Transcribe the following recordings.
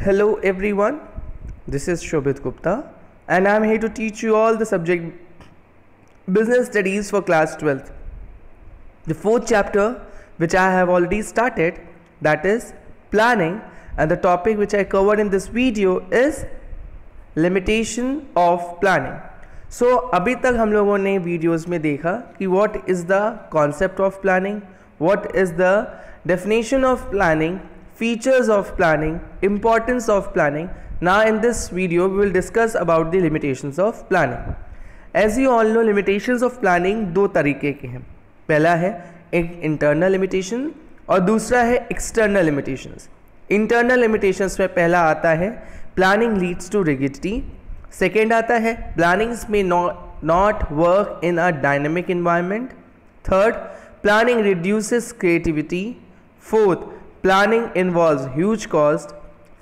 Hello everyone, this is Shobhit Gupta and I am here to teach you all the subject Business Studies for class 12th. The fourth chapter which I have already started, that is planning, and the topic which I covered in this video is limitation of planning. So अभी तक हम लोगों ने videos में देखा कि what is the concept of planning, what is the definition of planning, features of planning, importance of planning. Now in this video we will discuss about the limitations of planning. As you all know, limitations of planning दो तरीके के हैं. पहला है एक internal limitation और दूसरा है external limitations. Internal limitations में पहला आता है planning leads to rigidity. Second आता है plannings may not work in a dynamic environment. Third, planning reduces creativity. Fourth, planning involves huge cost.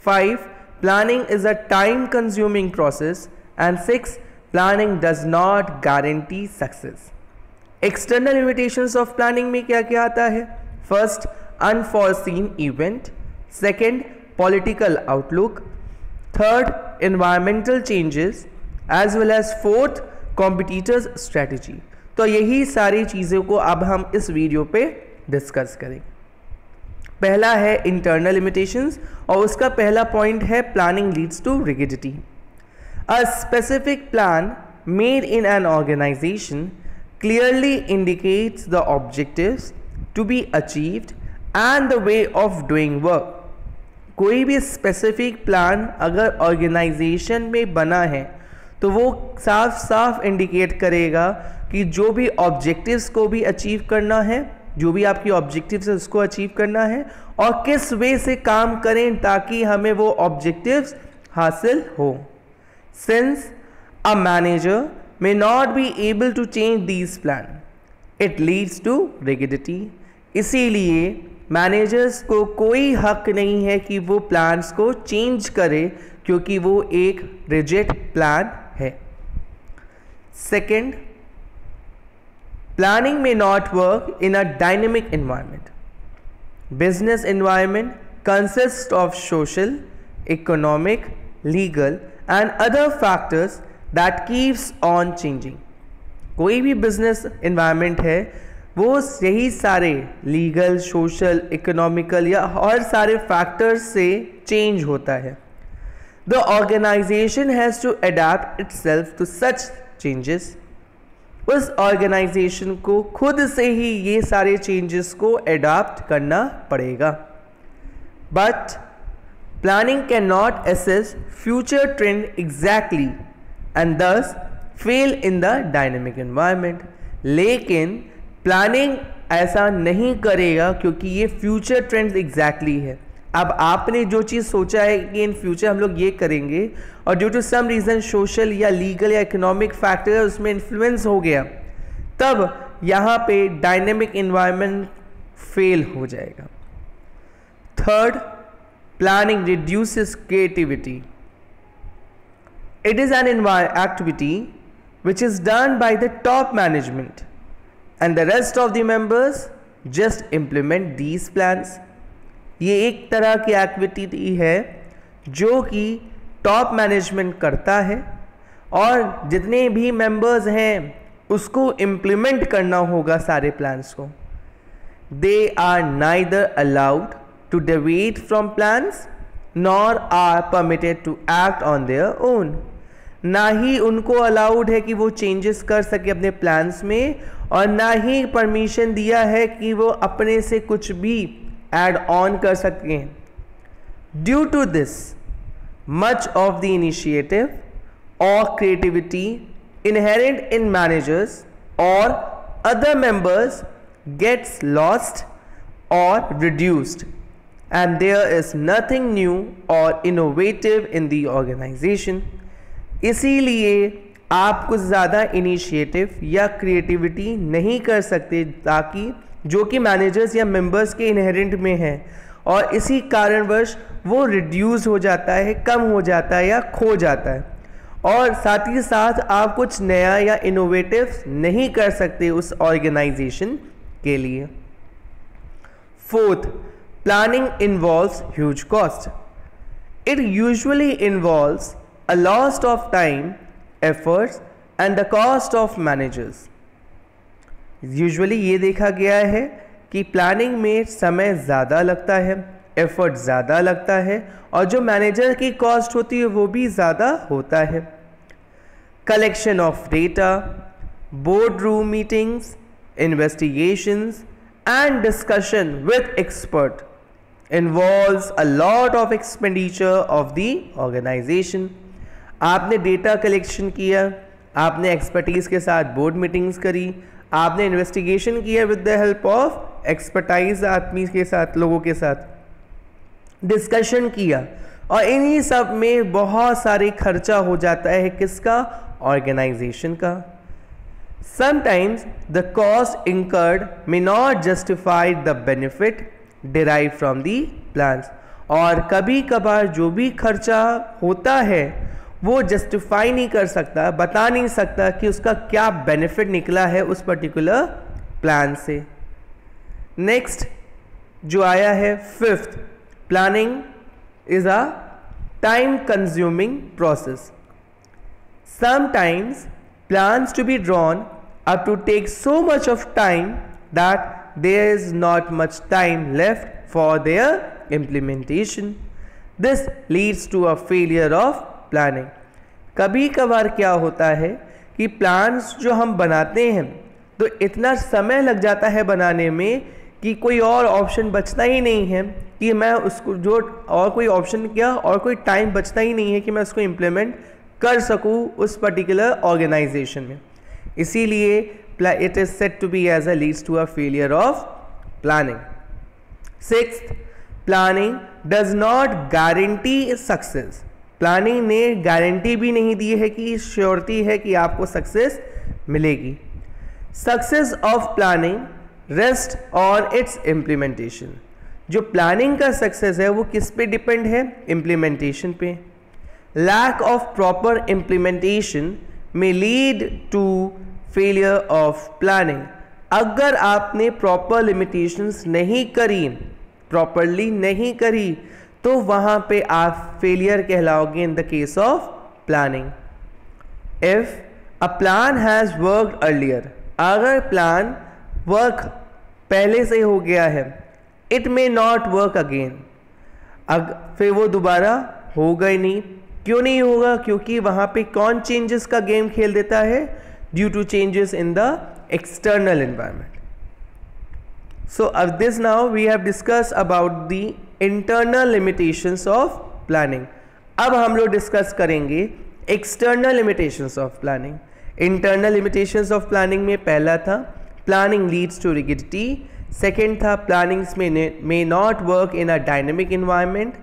5, planning is a time consuming process. And 6, planning does not guarantee success. External limitations of planning में क्या क्या आता है? First, unforeseen event. Second, political outlook. Third, environmental changes. As well as fourth, competitors strategy. तो यही सारी चीज़ों को अब हम इस वीडियो पे डिस्कस करेंगे. पहला है इंटरनल लिमिटेशंस और उसका पहला पॉइंट है planning leads to rigidity. A specific plan made in an organisation clearly indicates the objectives to be achieved and the way of doing work. कोई भी स्पेसिफिक प्लान अगर ऑर्गेनाइजेशन में बना है तो वो साफ साफ इंडिकेट करेगा कि जो भी ऑब्जेक्टिव्स को भी अचीव करना है, जो भी आपकी ऑब्जेक्टिव्स है उसको अचीव करना है और किस वे से काम करें ताकि हमें वो ऑब्जेक्टिव्स हासिल हो. Since a manager may not be able to change these plan, it leads to rigidity. इसीलिए मैनेजर्स को कोई हक नहीं है कि वो प्लान्स को चेंज करे क्योंकि वो एक रिजिड प्लान है. Second, planning may not work in a dynamic environment. Business environment consists of social, economic, legal and other factors that keeps on changing. कोई भी business environment है वो यही सारे legal, social, economical या और सारे factors से change होता है. The organization has to adapt itself to such changes. उस ऑर्गेनाइजेशन को खुद से ही ये सारे चेंजेस को अडॉप्ट करना पड़ेगा. But planning can not assess future trend exactly and thus fail in the dynamic environment. लेकिन प्लानिंग ऐसा नहीं करेगा क्योंकि ये फ्यूचर ट्रेंड्स एग्जैक्टली है. अब आपने जो चीज़ सोचा है कि इन फ्यूचर हम लोग ये करेंगे और due to some reason social या लीगल या इकोनॉमिक फैक्टर उसमें इन्फ्लुएंस हो गया, तब यहाँ पे डायनेमिक एनवायरनमेंट फेल हो जाएगा. Third, planning reduces creativity. It is an activity which is done by the top management and the rest of the members just implement these plans. ये एक तरह की एक्टिविटी है जो कि टॉप मैनेजमेंट करता है और जितने भी मेंबर्स हैं उसको इम्प्लीमेंट करना होगा सारे प्लान्स को. They are neither allowed to deviate from plans nor are permitted to act on their own. ना ही उनको अलाउड है कि वो चेंजेस कर सके अपने प्लान्स में और ना ही परमिशन दिया है कि वो अपने से कुछ भी add on कर सकते हैं. Due to this, much of the initiative or creativity inherent in managers or other members gets lost or reduced and there is nothing new or innovative in the organization. इसीलिए आप कुछ ज़्यादा initiative या creativity नहीं कर सकते ताकि जो कि मैनेजर्स या मेंबर्स के इनहेरेंट में है और इसी कारणवश वो रिड्यूस हो जाता है, कम हो जाता है या खो जाता है और साथ ही साथ आप कुछ नया या इनोवेटिव नहीं कर सकते उस ऑर्गेनाइजेशन के लिए. Fourth, Planning involves huge cost. It usually involves a loss of time, efforts and the cost of managers. Usually ये देखा गया है कि प्लानिंग में समय ज़्यादा लगता है, एफर्ट ज़्यादा लगता है और जो मैनेजर की कॉस्ट होती है वो भी ज़्यादा होता है. Collection of data, board room meetings, investigations and discussion with expert involves a lot of expenditure of the organization. आपने डेटा कलेक्शन किया, आपने एक्सपर्टीज के साथ बोर्ड मीटिंग्स करी, आपने इन्वेस्टिगेशन किया with the help of expertise आदमी के साथ, लोगों के साथ डिस्कशन किया और इन्हीं सब में बहुत सारे खर्चा हो जाता है. किसका? ऑर्गेनाइजेशन का. Sometimes the cost incurred may not justify the benefit derived from the plans. और कभी कभार जो भी खर्चा होता है वो जस्टिफाई नहीं कर सकता, बता नहीं सकता कि उसका क्या बेनिफिट निकला है उस पर्टिकुलर प्लान से. नेक्स्ट जो आया है fifth, planning is a time consuming process. Sometimes plans to be drawn up to take so much of time that there is not much time left for their implementation. This leads to a failure of planning. कभी कभार क्या होता है कि plans जो हम बनाते हैं तो इतना समय लग जाता है बनाने में कि कोई और ऑप्शन बचता ही नहीं है कि मैं उसको जो और कोई ऑप्शन क्या और कोई टाइम बचता ही नहीं है कि मैं उसको इम्प्लीमेंट कर सकूँ उस पर्टिकुलर ऑर्गेनाइजेशन में. इसीलिए it is said to be as a leads to a failure of planning. Sixth, planning does not guarantee success. Planning ने गारंटी भी नहीं दी है कि श्योरिटी है कि आपको सक्सेस मिलेगी. Success of planning rests on its implementation. जो प्लानिंग का सक्सेस है वो किस पे डिपेंड है? इम्प्लीमेंटेशन पे. Lack of proper implementation may lead to failure of planning. अगर आपने प्रॉपर लिमिटेशंस नहीं करी, प्रॉपरली नहीं करी, तो वहां पे आप फेलियर कहलाओगे in the case of planning. If a plan has worked earlier, अगर प्लान वर्क पहले से हो गया है, it may not work again, फिर वो दोबारा होगा ही नहीं. क्यों नहीं होगा? क्योंकि वहां पे कौन चेंजेस का गेम खेल देता है? Due to changes in the external environment. So this now we have discussed about the internal limitations of planning. अब हम लोग डिस्कस करेंगे external limitations of planning. Internal limitations of planning में पहला था planning leads to rigidity. Second था planning may not work in a dynamic environment.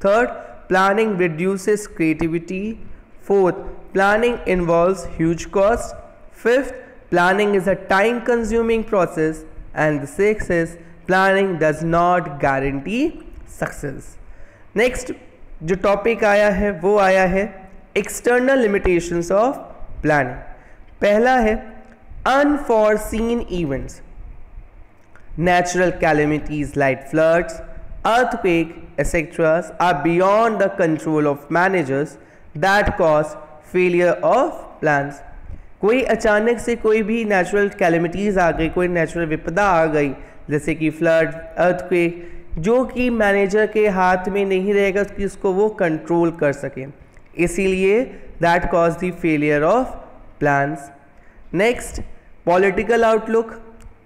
Third, planning reduces creativity. Fourth, planning involves huge costs. Fifth, planning is a time consuming process. And the sixth is planning does not guarantee success. Next जो topic आया है वो आया है external limitations of planning. पहला है unforeseen events. Natural calamities like floods, earthquake, etc. are beyond the control of managers that cause failure of plans. कोई अचानक से कोई भी नेचुरल कैलेमिटीज़ आ गई, कोई नेचुरल विपदा आ गई जैसे कि फ्लड, अर्थक्वेक, जो कि मैनेजर के हाथ में नहीं रहेगा कि उसको वो कंट्रोल कर सके, इसीलिए that cause the failure of plans. Next, political outlook.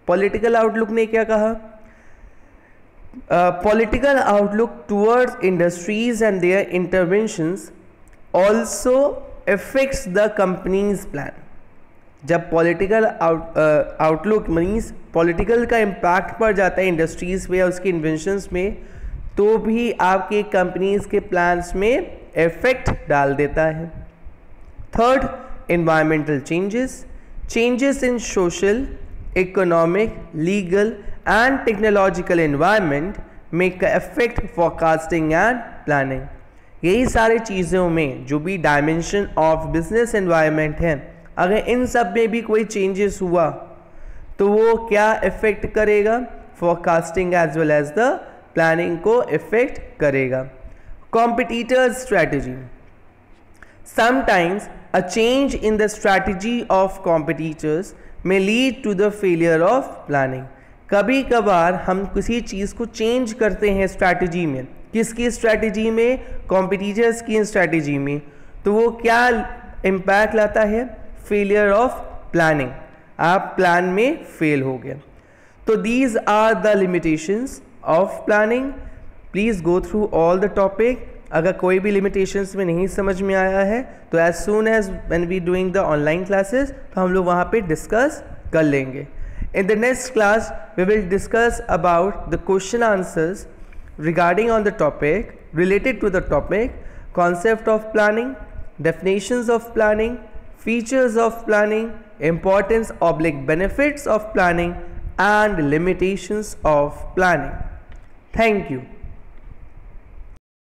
Political outlook ने क्या कहा? Political outlook towards industries and their interventions also affects the companies plan. जब पॉलिटिकल आउटलुक मीन्स पॉलिटिकल का इम्पैक्ट पड़ जाता है इंडस्ट्रीज़ पे या उसके इन्वेंशंस में, तो भी आपके कंपनीज के प्लान्स में इफेक्ट डाल देता है. Third, environmental changes. Changes in social, economic, legal and technological environment में अफेक्ट फोरकास्टिंग एंड प्लानिंग. यही सारे चीज़ों में जो भी डायमेंशन ऑफ बिजनेस एनवायरनमेंट है, अगर इन सब में भी कोई चेंजेस हुआ तो वो क्या इफेक्ट करेगा? Forecasting as well as the planning को इफेक्ट करेगा. Competitors' strategy. Sometimes a change in the strategy of competitors may lead to the failure of planning. कभी कभार हम किसी चीज़ को चेंज करते हैं स्ट्रैटेजी में, किसकी स्ट्रैटेजी में, कॉम्पिटिटर्स की स्ट्रैटेजी में, तो वो क्या इम्पैक्ट लाता है, फेलियर ऑफ प्लानिंग, आप प्लान में फेल हो गए. तो these are the limitations of planning. Please go through all the topic. अगर कोई भी लिमिटेशंस में नहीं समझ में आया है तो as soon as when we doing the online classes तो हम लोग वहाँ पे डिस्कस कर लेंगे. In the next class, we will discuss about the question answers regarding on the topic, related to the topic, concept of planning, definitions of planning, features of planning, importance / benefits of planning, and limitations of planning. Thank you.